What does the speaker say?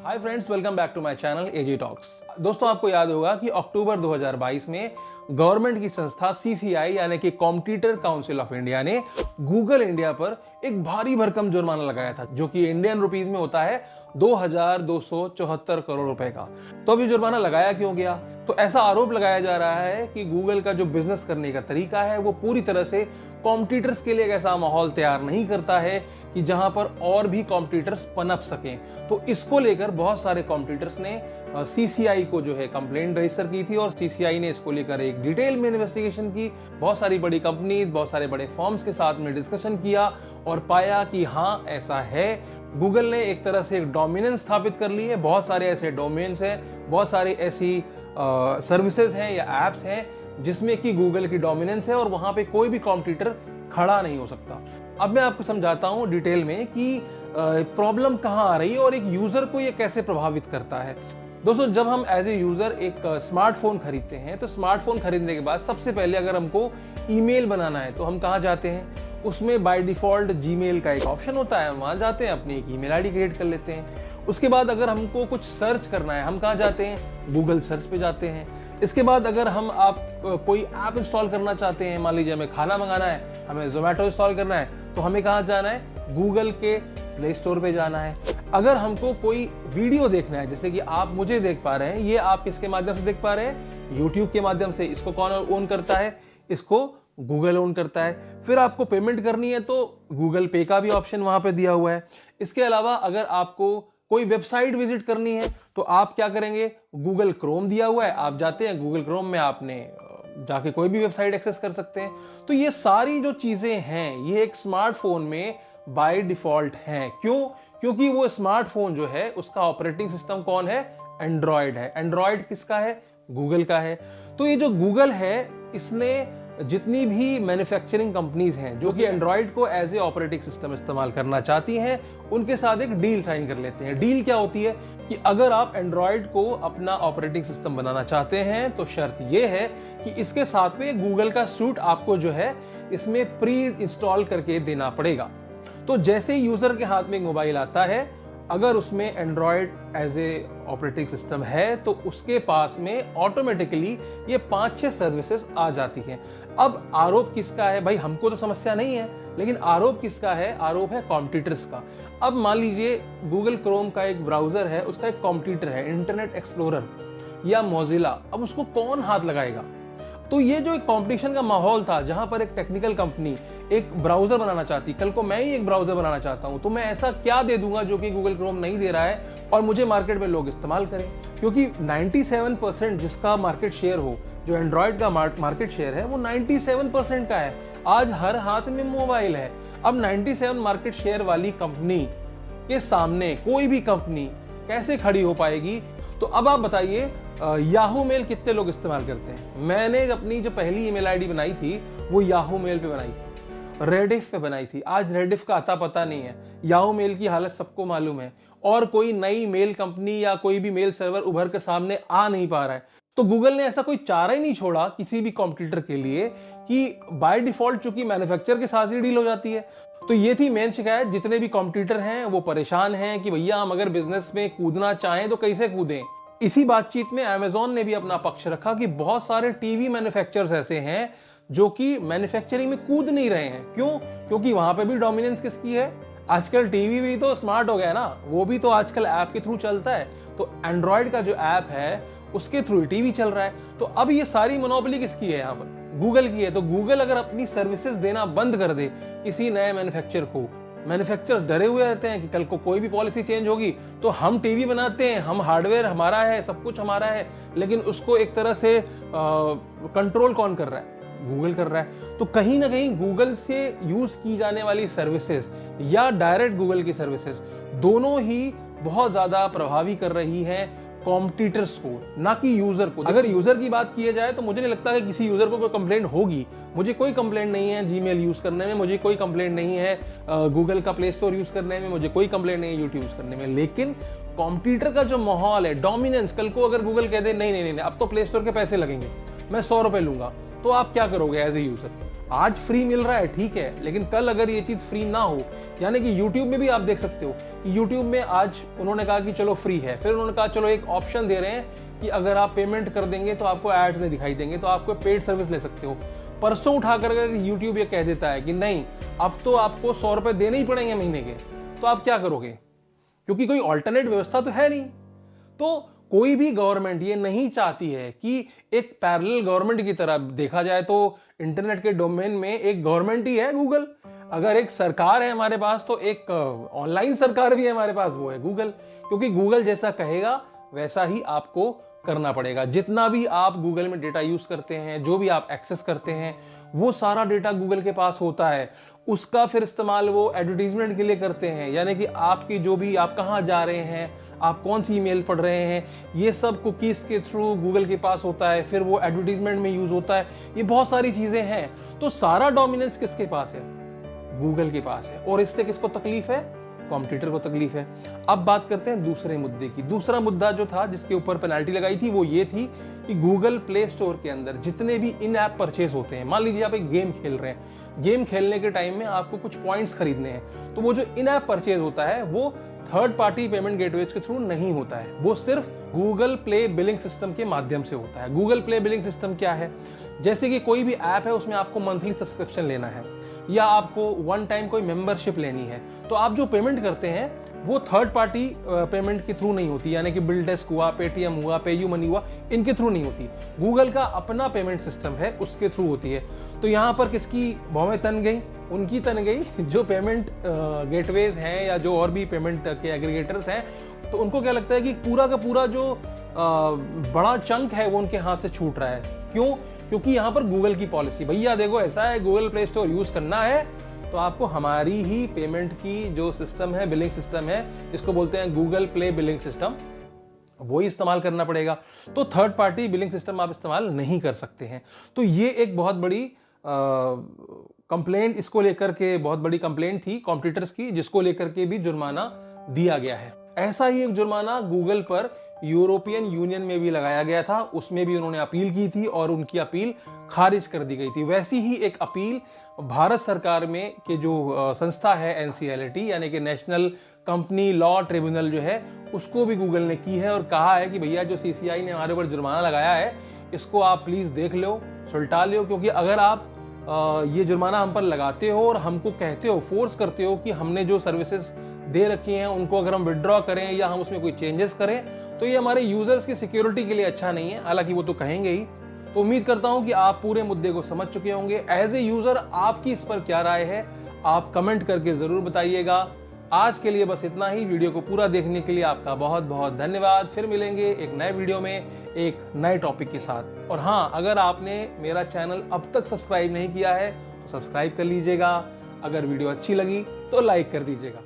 Hi friends, welcome back to my channel AG talks. दोस्तों, आपको याद होगा कि अक्टूबर 2022 में गवर्नमेंट की संस्था सीसीआई यानी कि कॉम्पिटिटर काउंसिल ऑफ इंडिया ने गूगल इंडिया पर एक भारी भरकम जुर्माना लगाया था, जो कि इंडियन रुपीस में होता है 2274 करोड़ रुपए का। तो अब ये जुर्माना लगाया क्यों गया? तो ऐसा आरोप लगाया जा रहा है कि गूगल का जो बिजनेस करने का तरीका है वो पूरी तरह से कॉम्पिटिटर्स के लिए एक ऐसा माहौल तैयार नहीं करता है कि जहां पर और भी कॉम्पिटिटर्स पनप सकें। तो इसको लेकर बहुत सारे कॉम्पिटिटर्स ने सीसीआई को जो है कंप्लेंट रजिस्टर की थी और सीसीआई ने इसको लेकर एक डिटेल में इन्वेस्टिगेशन की। बहुत सारी बड़ी कंपनी, बहुत सारे बड़े फर्म्स के साथ में डिस्कशन किया और पाया कि हाँ, ऐसा है। गूगल ने एक तरह से एक डोमिनेंस स्थापित कर ली है। बहुत सारे ऐसे डोमेन्स हैं, बहुत सारी ऐसी सर्विसेज हैं या एप्स हैं जिसमें कि गूगल की डोमिनेंस है और वहां पे कोई भी कॉम्पिटिटर खड़ा नहीं हो सकता। अब मैं आपको समझाता हूं डिटेल में कि प्रॉब्लम कहां आ रही है और एक यूजर को ये कैसे प्रभावित करता है। दोस्तों, जब हम एज ए यूजर एक स्मार्टफोन खरीदते हैं तो स्मार्टफोन खरीदने के बाद सबसे पहले अगर हमको ईमेल बनाना है तो हम कहां जाते हैं? उसमें बाय डिफॉल्ट जीमेल का एक ऑप्शन होता है, वहां जाते हैं, अपनी एक ईमेल आईडी क्रिएट कर लेते हैं। उसके बाद अगर हमको कुछ सर्च करना है, हम कहां जाते हैं? गूगल सर्च पे जाते हैं। इसके बाद अगर आप कोई ऐप इंस्टॉल करना चाहते हैं, मान लीजिए हमें खाना मंगाना है, हमें जोमेटो इंस्टॉल करना है, तो हमें कहां जाना है? गूगल के प्ले स्टोर पे जाना है। अगर हमको कोई वीडियो देखना है, जैसे कि आप मुझे देख पा रहे हैं, ये आप किसके माध्यम से देख पा रहे हैं? यूट्यूब के माध्यम से। इसको कौन ओन करता है? इसको गूगल ओन करता है। फिर आपको पेमेंट करनी है तो गूगल पे का भी ऑप्शन वहां पे दिया हुआ है। इसके अलावा अगर आपको कोई वेबसाइट विजिट करनी है तो आप क्या करेंगे? गूगल क्रोम दिया हुआ है, आप जाते हैं गूगल क्रोम में, आपने जाके कोई भी वेबसाइट एक्सेस कर सकते हैं। तो ये सारी जो चीजें हैं ये एक स्मार्टफोन में बाय डिफॉल्ट हैं। क्यों? क्योंकि वो स्मार्टफोन जो है उसका ऑपरेटिंग सिस्टम कौन है? एंड्रॉयड है। एंड्रॉयड किसका है? गूगल का है। तो ये जो गूगल है, इसने जितनी भी मैन्युफैक्चरिंग कंपनीज हैं जो कि एंड्रॉयड को एज ए ऑपरेटिंग सिस्टम इस्तेमाल करना चाहती हैं, उनके साथ एक डील साइन कर लेते हैं। डील क्या होती है कि अगर आप एंड्रॉयड को अपना ऑपरेटिंग सिस्टम बनाना चाहते हैं तो शर्त यह है कि इसके साथ में गूगल का सूट आपको जो है इसमें प्री इंस्टॉल करके देना पड़ेगा। तो जैसे यूजर के हाथ में एक मोबाइल आता है, अगर उसमें Android as a operating system है तो उसके पास में ऑटोमेटिकली ये 5-6 सर्विसेज आ जाती हैं। अब आरोप किसका है? भाई, हमको तो समस्या नहीं है, लेकिन आरोप किसका है? आरोप है कॉम्पिटिटर्स का। अब मान लीजिए गूगल क्रोम का एक ब्राउजर है, उसका एक कॉम्पिटिटर है इंटरनेट एक्सप्लोरर या मोजिला। अब उसको कौन हाथ लगाएगा? तो ये जो एक कंपटीशन का माहौल था, जहां पर एक टेक्निकल कंपनी एक ब्राउजर बनाना चाहती, कल को मैं ही एक ब्राउजर बनाना चाहता हूं, तो मैं ऐसा क्या दे दूंगा जो कि गूगल क्रोम नहीं दे रहा है और मुझे मार्केट में लोग इस्तेमाल करें? क्योंकि 97% जिसका मार्केट शेयर हो, जो एंड्रॉयड का मार्केट शेयर है, वो 97% का है। आज हर हाथ में मोबाइल है। अब 97 मार्केट शेयर वाली कंपनी के सामने कोई भी कंपनी कैसे खड़ी हो पाएगी? तो अब आप बताइए, याहू मेल कितने लोग इस्तेमाल करते हैं? मैंने अपनी जो पहली ईमेल आईडी बनाई थी वो याहू मेल पे बनाई थी, रेडिफ पे बनाई थी। आज रेडिफ का अता पता नहीं है। याहू मेल की हालत सबको मालूम है और कोई नई मेल कंपनी या कोई भी मेल सर्वर उभर के सामने आ नहीं पा रहा है। तो गूगल ने ऐसा कोई चारा ही नहीं छोड़ा किसी भी कॉम्पिटिटर के लिए कि बाय डिफॉल्ट चूंकि मैन्युफैक्चरर के साथ ही डील हो जाती है। तो ये थी मेन शिकायत। जितने भी कॉम्पिटिटर हैं वो परेशान हैं कि भैया, हम अगर बिजनेस में कूदना चाहें तो कैसे कूदें। इसी बातचीत में अमेज़न ने भी अपना पक्ष रखा कि बहुत सारे टीवी मैन्युफैक्चरर्स ऐसे हैं जो कि मैन्युफैक्चरिंग में कूद नहीं रहे हैं। क्यों? क्योंकि वहां पे भी डोमिनेंस किसकी है? आजकल टीवी भी तो स्मार्ट हो गया ना, वो भी तो आजकल ऐप के थ्रू चलता है। तो एंड्रॉयड का जो ऐप है उसके थ्रू टीवी चल रहा है। तो अब ये सारी मोनोपोली किसकी है? यहाँ पर गूगल की है। तो गूगल अगर अपनी सर्विसेज देना बंद कर दे किसी नए मैन्युफैक्चरर को, मैन्युफैक्चरर्स डरे हुए रहते हैं कि कल को कोई भी पॉलिसी चेंज होगी तो हम टीवी बनाते हैं, हम हार्डवेयर हमारा है, सब कुछ हमारा है, लेकिन उसको एक तरह से कंट्रोल कौन कर रहा है? गूगल कर रहा है। तो कहीं ना कहीं गूगल से यूज की जाने वाली सर्विसेज या डायरेक्ट गूगल की सर्विसेज दोनों ही बहुत ज्यादा प्रभावी कर रही हैं कॉम्पिटिटर्स को, ना कि यूजर को। अगर यूजर की बात की जाए तो मुझे नहीं लगता कि किसी यूजर को कोई कंप्लेंट होगी। मुझे कोई कंप्लेंट नहीं है जीमेल यूज करने में, मुझे कोई कंप्लेंट नहीं है गूगल का प्ले स्टोर यूज करने में, मुझे कोई कंप्लेंट नहीं है यूट्यूब यूज करने में। लेकिन कॉम्पिटिटर का जो माहौल है, डोमिनेंस, कल को अगर गूगल कह दे नहीं नहीं नहीं, अब तो प्ले स्टोर के पैसे लगेंगे, मैं 100 रुपए लूंगा, तो आप क्या करोगे एज ए यूजर? आज फ्री मिल रहा है ठीक है, लेकिन कल अगर ये चीज फ्री ना हो, यानी कि YouTube में भी आप देख सकते हो कि YouTube में आज उन्होंने कहा कि चलो फ्री है, फिर उन्होंने कहा चलो एक ऑप्शन दे रहे हैं कि अगर आप पेमेंट कर देंगे तो आपको एड्स नहीं दिखाई देंगे, तो आपको पेड सर्विस ले सकते हो। परसों उठाकर अगर YouTube ये कह देता है कि नहीं अब तो आपको 100 रुपए देने ही पड़ेंगे महीने के, तो आप क्या करोगे? क्योंकि कोई ऑल्टरनेट व्यवस्था तो है नहीं। तो कोई भी गवर्नमेंट ये नहीं चाहती है कि एक पैरेलल गवर्नमेंट की तरह देखा जाए तो इंटरनेट के डोमेन में एक गवर्नमेंट ही है गूगल। अगर एक सरकार है हमारे पास तो एक ऑनलाइन सरकार भी है हमारे पास, वो है गूगल। क्योंकि गूगल जैसा कहेगा वैसा ही आपको करना पड़ेगा। जितना भी आप गूगल में डेटा यूज करते हैं, जो भी आप एक्सेस करते हैं, वो सारा डेटा गूगल के पास होता है। उसका फिर इस्तेमाल वो एडवर्टीजमेंट के लिए करते हैं, यानी कि आपकी जो भी आप कहाँ जा रहे हैं, आप कौन सी ईमेल पढ़ रहे हैं, ये सब कुकीज के थ्रू गूगल के पास होता है, फिर वो एडवर्टीजमेंट में यूज होता है। ये बहुत सारी चीजें हैं। तो सारा डोमिनेंस किसके पास है? गूगल के पास है। और इससे किसको तकलीफ है? कॉम्पिटिटर को तकलीफ है। अब बात करते हैं दूसरे मुद्दे की। दूसरा मुद्दा जो था जिसके ऊपर पेनल्टी लगाई थी वो ये थी कि गूगल प्ले स्टोर के अंदर जितने भी इन ऐप परचेज होते हैं, मान लीजिए आप एक गेम खेल रहे हैं, गेम खेलने के टाइम में आपको कुछ पॉइंट्स खरीदने हैं, तो वो जो इन ऐप परचेज होता है वो थर्ड पार्टी पेमेंट गेटवेज के थ्रू नहीं होता है, वो सिर्फ गूगल प्ले बिलिंग सिस्टम के माध्यम से होता है। गूगल प्ले बिलिंग सिस्टम क्या है? जैसे कि कोई भी ऐप है उसमें आपको मंथली सब्सक्रिप्शन लेना है या आपको वन टाइम कोई मेंबरशिप लेनी है, तो आप जो पेमेंट करते हैं वो थर्ड पार्टी पेमेंट के थ्रू नहीं होती, यानी कि बिलडेस्क हुआ, पेटीएम हुआ, पेयू मनी हुआ, इनके थ्रू नहीं होती। गूगल का अपना पेमेंट सिस्टम है, उसके थ्रू होती है। तो यहाँ पर किसकी भौवें तन गई? उनकी तन गई जो पेमेंट गेटवेज हैं या जो और भी पेमेंट के एग्रीगेटर्स हैं। तो उनको क्या लगता है कि पूरा का पूरा जो बड़ा चंक है वो उनके हाथ से छूट रहा है। क्यों? क्योंकि यहाँ पर गूगल की पॉलिसी, भैया देखो ऐसा है, गूगल प्ले स्टोर यूज करना है तो आपको हमारी ही पेमेंट की जो सिस्टम है, बिलिंग सिस्टम है, इसको बोलते हैं गूगल प्ले बिलिंग सिस्टम, वो ही इस्तेमाल करना पड़ेगा। तो थर्ड पार्टी बिलिंग सिस्टम आप इस्तेमाल नहीं कर सकते हैं। तो ये एक बहुत बड़ी कंप्लेंट इसको लेकर के, बहुत बड़ी कंप्लेंट थी कॉम्पिटिटर्स की, जिसको लेकर के भी जुर्माना दिया गया है। ऐसा ही एक जुर्माना गूगल पर यूरोपियन यूनियन में भी लगाया गया था, उसमें भी उन्होंने अपील की थी और उनकी अपील खारिज कर दी गई थी। वैसी ही एक अपील भारत सरकार में के जो संस्था है एनसीएलटी, यानी कि नेशनल कंपनी लॉ ट्रिब्यूनल जो है, उसको भी गूगल ने की है और कहा है कि भैया जो सीसीआई ने हमारे ऊपर जुर्माना लगाया है इसको आप प्लीज देख लो, सुलटा लो, क्योंकि अगर आप ये जुर्माना हम पर लगाते हो और हमको कहते हो, फोर्स करते हो कि हमने जो सर्विसेज दे रखी हैं उनको अगर हम विड्रॉ करें या हम उसमें कोई चेंजेस करें, तो ये हमारे यूजर्स की सिक्योरिटी के लिए अच्छा नहीं है। हालांकि वो तो कहेंगे ही। तो उम्मीद करता हूं कि आप पूरे मुद्दे को समझ चुके होंगे। एज ए यूजर आपकी इस पर क्या राय है, आप कमेंट करके जरूर बताइएगा। आज के लिए बस इतना ही। वीडियो को पूरा देखने के लिए आपका बहुत बहुत धन्यवाद। फिर मिलेंगे एक नए वीडियो में एक नए टॉपिक के साथ। और हाँ, अगर आपने मेरा चैनल अब तक सब्सक्राइब नहीं किया है तो सब्सक्राइब कर लीजिएगा। अगर वीडियो अच्छी लगी तो लाइक कर दीजिएगा।